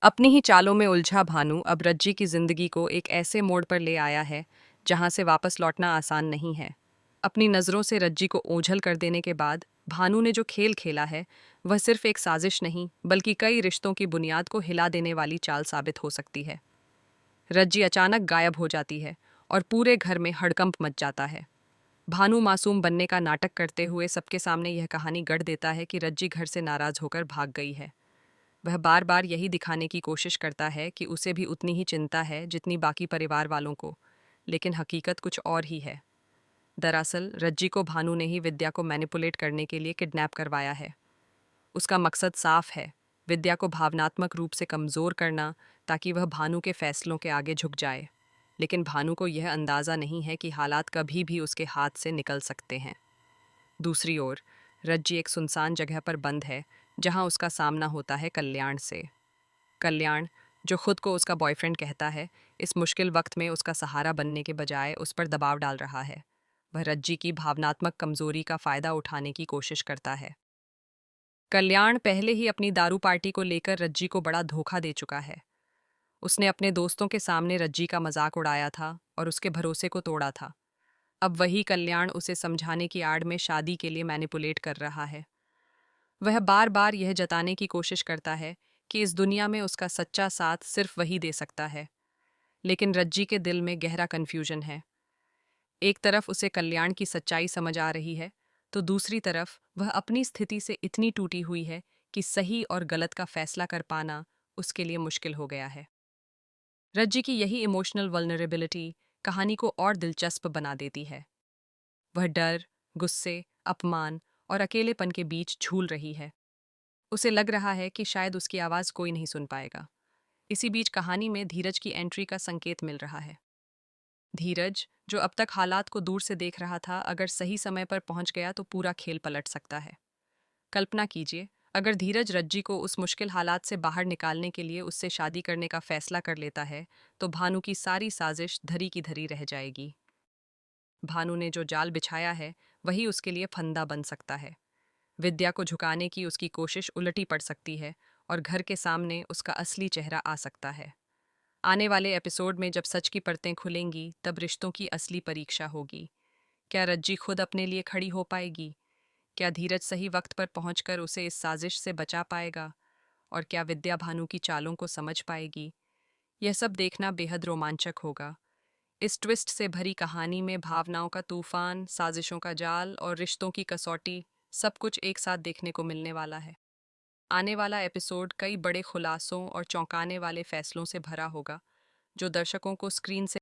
अपनी ही चालों में उलझा भानु अब रज्जी की जिंदगी को एक ऐसे मोड़ पर ले आया है जहां से वापस लौटना आसान नहीं है। अपनी नज़रों से रज्जी को ओझल कर देने के बाद भानु ने जो खेल खेला है वह सिर्फ एक साजिश नहीं बल्कि कई रिश्तों की बुनियाद को हिला देने वाली चाल साबित हो सकती है। रज्जी अचानक गायब हो जाती है और पूरे घर में हड़कंप मच जाता है। भानु मासूम बनने का नाटक करते हुए सबके सामने यह कहानी गढ़ देता है कि रज्जी घर से नाराज होकर भाग गई है। वह बार बार यही दिखाने की कोशिश करता है कि उसे भी उतनी ही चिंता है जितनी बाकी परिवार वालों को, लेकिन हकीकत कुछ और ही है। दरअसल रज्जी को भानु ने ही विद्या को मैनिपुलेट करने के लिए किडनैप करवाया है। उसका मकसद साफ है, विद्या को भावनात्मक रूप से कमज़ोर करना ताकि वह भानु के फैसलों के आगे झुक जाए। लेकिन भानु को यह अंदाज़ा नहीं है कि हालात कभी भी उसके हाथ से निकल सकते हैं। दूसरी ओर रज्जी एक सुनसान जगह पर बंद है जहां उसका सामना होता है कल्याण से। कल्याण, जो खुद को उसका बॉयफ्रेंड कहता है, इस मुश्किल वक्त में उसका सहारा बनने के बजाय उस पर दबाव डाल रहा है। वह रज्जी की भावनात्मक कमजोरी का फायदा उठाने की कोशिश करता है। कल्याण पहले ही अपनी दारू पार्टी को लेकर रज्जी को बड़ा धोखा दे चुका है। उसने अपने दोस्तों के सामने रज्जी का मजाक उड़ाया था और उसके भरोसे को तोड़ा था। अब वही कल्याण उसे समझाने की आड़ में शादी के लिए मैनिपुलेट कर रहा है। वह बार बार यह जताने की कोशिश करता है कि इस दुनिया में उसका सच्चा साथ सिर्फ वही दे सकता है। लेकिन रज्जी के दिल में गहरा कन्फ्यूजन है। एक तरफ उसे कल्याण की सच्चाई समझ आ रही है, तो दूसरी तरफ वह अपनी स्थिति से इतनी टूटी हुई है कि सही और गलत का फैसला कर पाना उसके लिए मुश्किल हो गया है। रज्जी की यही इमोशनल वल्नरेबिलिटी कहानी को और दिलचस्प बना देती है। वह डर, गुस्से, अपमान और अकेलेपन के बीच झूल रही है। उसे लग रहा है कि शायद उसकी आवाज़ कोई नहीं सुन पाएगा। इसी बीच कहानी में धीरज की एंट्री का संकेत मिल रहा है। धीरज, जो अब तक हालात को दूर से देख रहा था, अगर सही समय पर पहुंच गया तो पूरा खेल पलट सकता है। कल्पना कीजिए, अगर धीरज रज्जी को उस मुश्किल हालात से बाहर निकालने के लिए उससे शादी करने का फैसला कर लेता है, तो भानु की सारी साजिश धरी की धरी रह जाएगी। भानु ने जो जाल बिछाया है वही उसके लिए फंदा बन सकता है। विद्या को झुकाने की उसकी कोशिश उलटी पड़ सकती है और घर के सामने उसका असली चेहरा आ सकता है। आने वाले एपिसोड में जब सच की परतें खुलेंगी तब रिश्तों की असली परीक्षा होगी। क्या रज्जी खुद अपने लिए खड़ी हो पाएगी? क्या धीरज सही वक्त पर पहुंचकर उसे इस साजिश से बचा पाएगा? और क्या विद्या भानु की चालों को समझ पाएगी? यह सब देखना बेहद रोमांचक होगा। इस ट्विस्ट से भरी कहानी में भावनाओं का तूफान, साजिशों का जाल और रिश्तों की कसौटी, सब कुछ एक साथ देखने को मिलने वाला है। आने वाला एपिसोड कई बड़े खुलासों और चौंकाने वाले फैसलों से भरा होगा, जो दर्शकों को स्क्रीन से